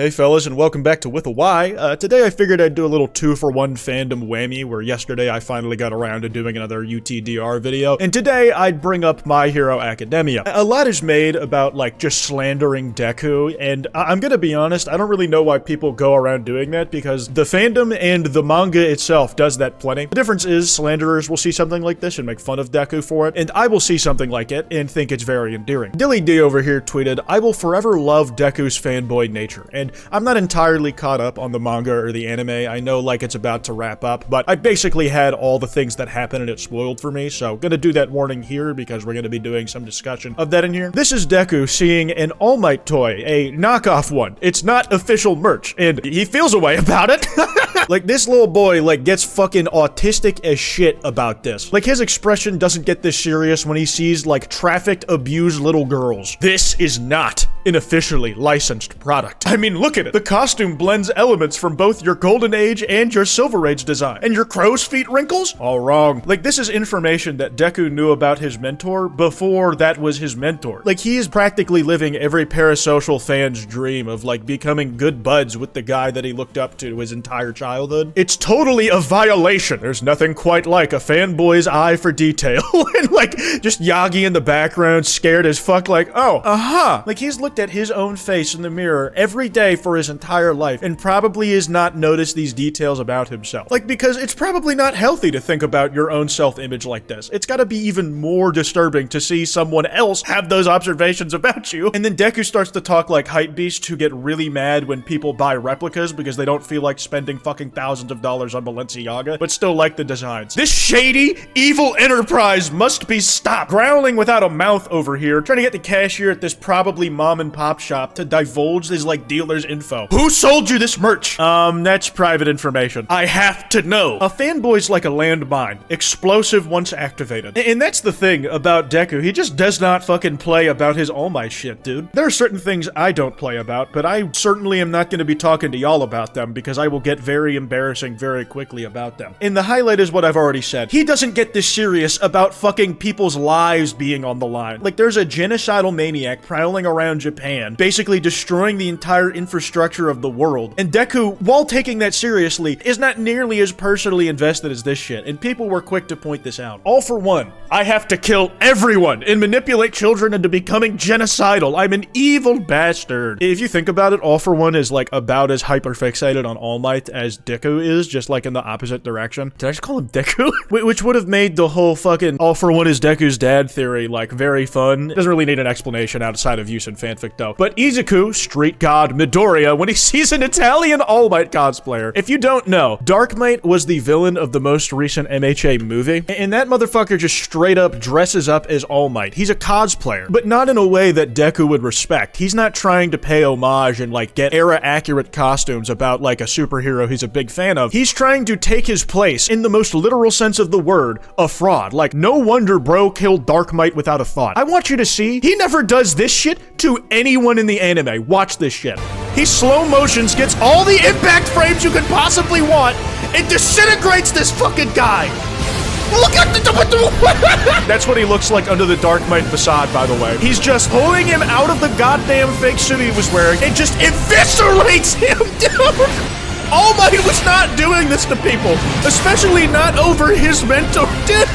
Hey fellas, and welcome back to With a Y. Today I figured I'd do a little 2-for-1 fandom whammy, where yesterday I finally got around to doing another UTDR video, and today I'd bring up My Hero Academia. A lot is made about, like, just slandering Deku, and I'm gonna be honest, I don't really know why people go around doing that, because the fandom and the manga itself does that plenty. The difference is, slanderers will see something like this and make fun of Deku for it, and I will see something like it and think it's very endearing. Dilly D over here tweeted, "I will forever love Deku's fanboy nature," and I'm not entirely caught up on the manga or the anime. I know, like, it's about to wrap up, but I basically had all the things that happened and it spoiled for me, so gonna do that warning here because we're gonna be doing some discussion of that in here. This is Deku seeing an All Might toy, a knockoff one. It's not official merch, and he feels a way about it. Like, this little boy, like, gets fucking autistic as shit about this. Like, his expression doesn't get this serious when he sees, like, trafficked, abused little girls. This is not an officially licensed product. I mean, look at it. The costume blends elements from both your Golden Age and your Silver Age design. And your crow's feet wrinkles? All wrong. Like, this is information that Deku knew about his mentor before that was his mentor. Like, he is practically living every parasocial fan's dream of, like, becoming good buds with the guy that he looked up to his entire childhood. It's totally a violation. There's nothing quite like a fanboy's eye for detail. And, like, just Yagi in the background, scared as fuck, like, oh, Like, he's looked at his own face in the mirror every day for his entire life and probably has not noticed these details about himself. Like, because it's probably not healthy to think about your own self-image like this. It's gotta be even more disturbing to see someone else have those observations about you. And then Deku starts to talk like hypebeast who get really mad when people buy replicas because they don't feel like spending fucking thousands of dollars on Balenciaga, but still like the designs. This shady, evil enterprise must be stopped. Growling without a mouth over here, trying to get the cashier at this probably mom and pop shop to divulge his, like, dealer's info. Who sold you this merch? That's private information. I have to know. A fanboy's like a landmine. Explosive once activated. And that's the thing about Deku. He just does not fucking play about his All Might shit, dude. There are certain things I don't play about, but I certainly am not going to be talking to y'all about them because I will get very embarrassing very quickly about them. And the highlight is what I've already said. He doesn't get this serious about fucking people's lives being on the line. Like, there's a genocidal maniac prowling around Japan, basically destroying the entire infrastructure of the world. And Deku, while taking that seriously, is not nearly as personally invested as this shit, and people were quick to point this out. All for one, I have to kill everyone and manipulate children into becoming genocidal. I'm an evil bastard. If you think about it, All for One is, like, about as hyperfixated on All Might as Deku is, just like in the opposite direction. Did I just call him Deku? Which would have made the whole fucking All for One is Deku's dad theory, like, very fun. Doesn't really need an explanation outside of use in fanfic, though. But Izuku, street god Midoriya, when he sees an Italian All Might cosplayer. If you don't know, Dark Might was the villain of the most recent MHA movie, and that motherfucker just straight up dresses up as All Might. He's a cosplayer, but not in a way that Deku would respect. He's not trying to pay homage and, like, get era-accurate costumes about, like, a superhero he's a big fan of. He's trying to take his place, in the most literal sense of the word, a fraud. Like, no wonder bro killed Dark Might without a thought. I want you to see, he never does this shit to anyone in the anime. Watch this shit. He slow motions, gets all the impact frames you could possibly want, and disintegrates this fucking guy. Look at the That's what he looks like under the Dark Might facade, by the way. He's just pulling him out of the goddamn fake suit he was wearing and just eviscerates him, dude! All Might was not doing this to people, especially not over his mentor, dude.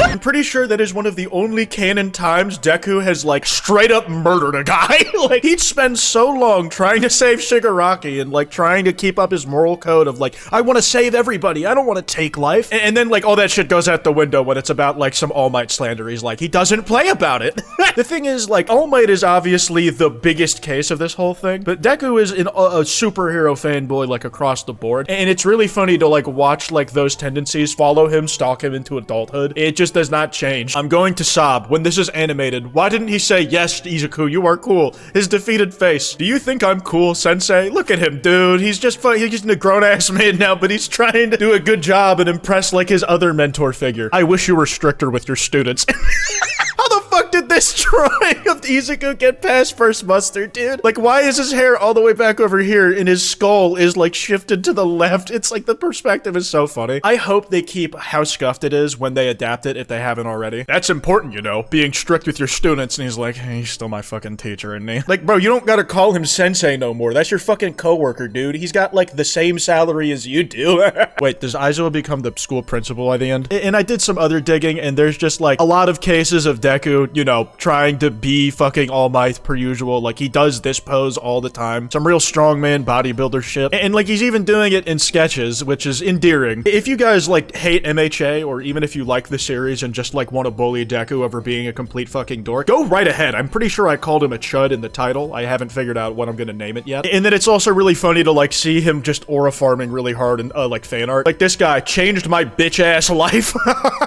I'm pretty sure that is one of the only canon times Deku has, like, straight up murdered a guy. Like, he'd spend so long trying to save Shigaraki and, like, trying to keep up his moral code of, like, I want to save everybody, I don't want to take life. And then, like, all that shit goes out the window when it's about, like, some All Might slander. He's like, he doesn't play about it. The thing is, like, All Might is obviously the biggest case of this whole thing, but Deku is a superhero fanboy, like, across the board, and it's really funny to, like, watch, like, those tendencies follow him, stalk him into adulthood. It just does not change. I'm going to sob. When this is animated, why didn't he say, yes, Izuku, you are cool? His defeated face. Do you think I'm cool, sensei? Look at him, dude. He's just a grown-ass man now, but he's trying to do a good job and impress, like, his other mentor figure. I wish you were stricter with your students. How the fuck did this drawing of Izuku get past first muster, dude? Like, why is his hair all the way back over here and his skull is like shifted to the left? It's like the perspective is so funny. I hope they keep how scuffed it is when they adapt it if they haven't already. That's important, you know, being strict with your students. And he's like, hey, he's still my fucking teacher, isn't he? Like, bro, you don't gotta call him sensei no more. That's your fucking coworker, dude. He's got like the same salary as you do. Wait, does Aizawa become the school principal at the end? And I did some other digging, and there's just like a lot of cases of Deku, you know, trying to be fucking All Might per usual. Like, he does this pose all the time. Some real strongman bodybuilder shit. And like, he's even doing it in sketches, which is endearing. If you guys like hate MHA, or even if you like the series and just like want to bully Deku over being a complete fucking dork, go right ahead. I'm pretty sure I called him a chud in the title. I haven't figured out what I'm gonna name it yet. And then it's also really funny to like see him just aura farming really hard in like fan art. Like, this guy changed my bitch ass life.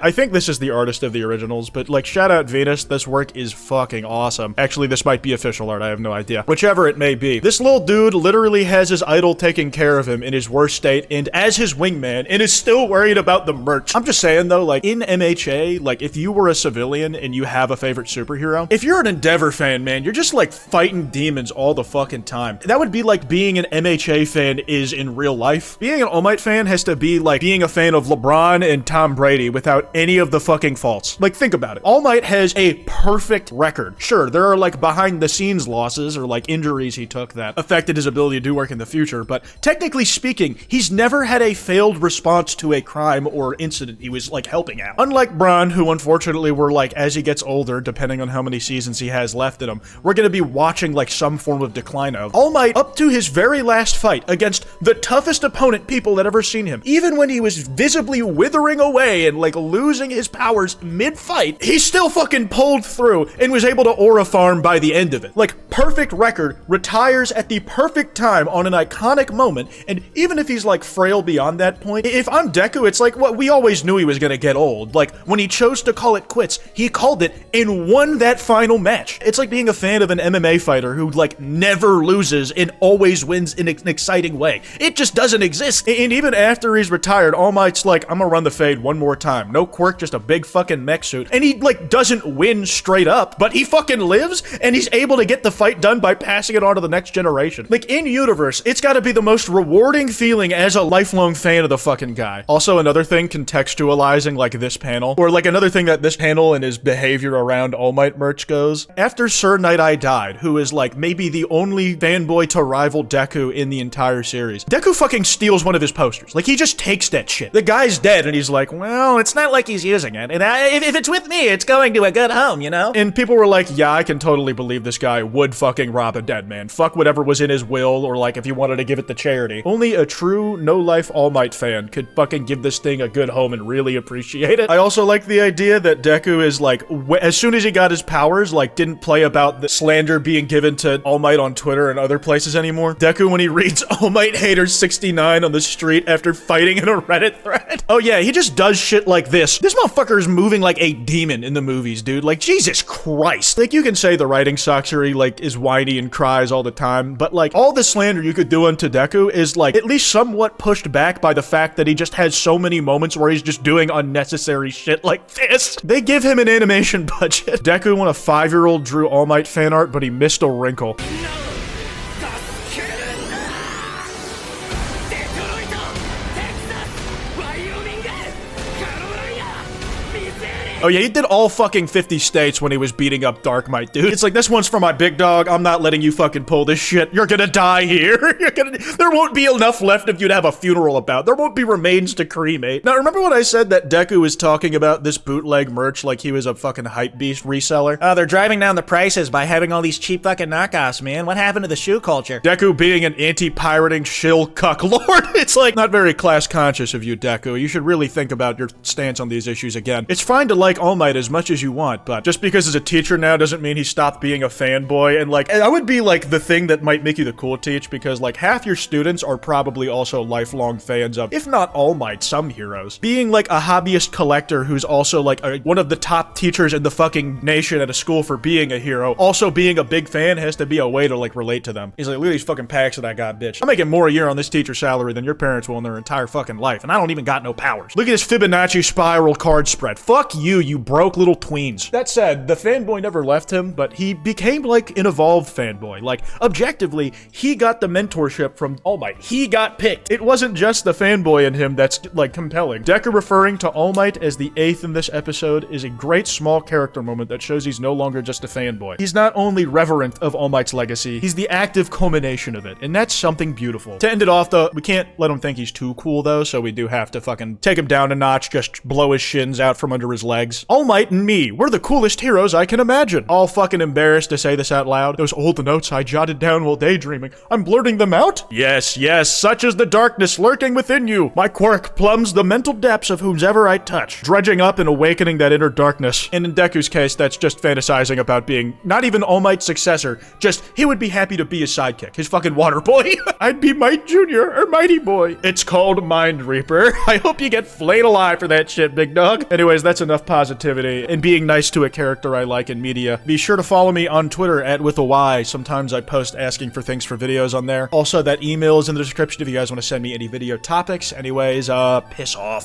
I think this is the artist of the originals, but like, shout out Venus. This work is fucking awesome. Actually, this might be official art. I have no idea. Whichever it may be. This little dude literally has his idol taking care of him in his worst state and as his wingman, and is still worried about the merch. I'm just saying though, like in MHA, like if you were a civilian and you have a favorite superhero, if you're an Endeavor fan, man, you're just like fighting demons all the fucking time. That would be like being an MHA fan is in real life. Being an All Might fan has to be like being a fan of LeBron and Tom Brady without any of the fucking faults. Like, think about it. All Might has a perfect record. Sure, there are like behind the scenes losses or like injuries he took that affected his ability to do work in the future, but technically speaking, he's never had a failed response to a crime or incident he was like helping out. Unlike Bron, who unfortunately we're like, as he gets older, depending on how many seasons he has left in him, we're gonna be watching like some form of decline of. All Might, up to his very last fight against the toughest opponent people had ever seen him, even when he was visibly withering away and like losing his powers mid-fight, he still fucking pulled through and was able to aura farm by the end of it. Like, perfect record, retires at the perfect time on an iconic moment, and even if he's like frail beyond that point, if I'm Deku, it's like what we always knew he was gonna get old. Like, when he chose to call it quits, he called it and won that final match. It's like being a fan of an MMA fighter who like never loses and always wins in an exciting way. It just doesn't exist. And even after he's retired, All Might's like, I'm gonna run the fade one more time. No quirk, just a big fucking mech suit. And he like doesn't win straight up, but he fucking lives and he's able to get the fight done by passing it on to the next generation. Like, in universe, it's gotta be the most rewarding feeling as a lifelong fan of the fucking guy. Also, another thing contextualizing like this panel, or like another thing that this panel and his behavior around All Might merch goes, after Sir Night Eye died, who is like maybe the only fanboy to rival Deku in the entire series, Deku fucking steals one of his posters. Like, he just takes that shit. The guy's dead and he's like, well, it's not like he's using it, and if it's with me, it's going to a good home, you know? And people were like, yeah, I can totally believe this guy would fucking rob a dead man. Fuck whatever was in his will, or like if he wanted to give it to charity. Only a true no-life All Might fan could fucking give this thing a good home and really appreciate it. I also like the idea that Deku is like, as soon as he got his powers, like didn't play about the slander being given to All Might on Twitter and other places anymore. Deku, when he reads All Might Hater 69 on the street after fighting in a Reddit thread. Oh yeah, he just does shit like this. This motherfucker is moving like a demon in the movies, dude. Like, Jesus Christ. Like, you can say the writing sucks or he like is whiny and cries all the time, but like all the slander you could do unto Deku is like at least somewhat pushed back by the fact that he just has so many moments where he's just doing unnecessary shit like this. They give him an animation budget. Deku, when a 5-year-old drew All Might fan art, but he missed a wrinkle. Oh yeah, he did all fucking 50 states when he was beating up Dark Might, dude. It's like, this one's for my big dog. I'm not letting you fucking pull this shit. You're gonna die here. There won't be enough left of you to have a funeral about. There won't be remains to cremate. Now, remember when I said that Deku was talking about this bootleg merch like he was a fucking hype beast reseller? Oh, they're driving down the prices by having all these cheap fucking knockoffs, man. What happened to the shoe culture? Deku being an anti-pirating shill cuck lord. It's like, not very class conscious of you, Deku. You should really think about your stance on these issues again. It's fine to like All Might as much as you want, but just because he's a teacher now doesn't mean he stopped being a fanboy. And like, I would be like the thing that might make you the cool teach, because like half your students are probably also lifelong fans of, if not All Might, some heroes. Being like a hobbyist collector who's also like one of the top teachers in the fucking nation at a school for being a hero, also being a big fan has to be a way to like relate to them. He's like, look at these fucking packs that I got, bitch. I'm making more a year on this teacher salary than your parents will in their entire fucking life, and I don't even got no powers. Look at this Fibonacci spiral card spread. Fuck you, you broke little tweens. That said, the fanboy never left him, but he became like an evolved fanboy. Like, objectively, he got the mentorship from All Might. He got picked. It wasn't just the fanboy in him that's, like, compelling. Deku referring to All Might as the 8th in this episode is a great small character moment that shows he's no longer just a fanboy. He's not only reverent of All Might's legacy, he's the active culmination of it, and that's something beautiful. To end it off, though, we can't let him think he's too cool, though, so we do have to fucking take him down a notch, just blow his shins out from under his legs. All Might and me, we're the coolest heroes I can imagine. All fucking embarrassed to say this out loud. Those old notes I jotted down while daydreaming, I'm blurting them out? Yes, yes, such is the darkness lurking within you. My quirk plumbs the mental depths of whomsoever I touch, dredging up and awakening that inner darkness. And in Deku's case, that's just fantasizing about being not even All Might's successor, just he would be happy to be his sidekick, his fucking water boy. I'd be Might Jr. or Mighty Boy. It's called Mind Reaper. I hope you get flayed alive for that shit, big dog. Anyways, that's enough positivity and being nice to a character I like in media. Be sure to follow me on Twitter at @withAY. Sometimes I post asking for things for videos on there. Also, that email is in the description if you guys want to send me any video topics. Anyways, piss off.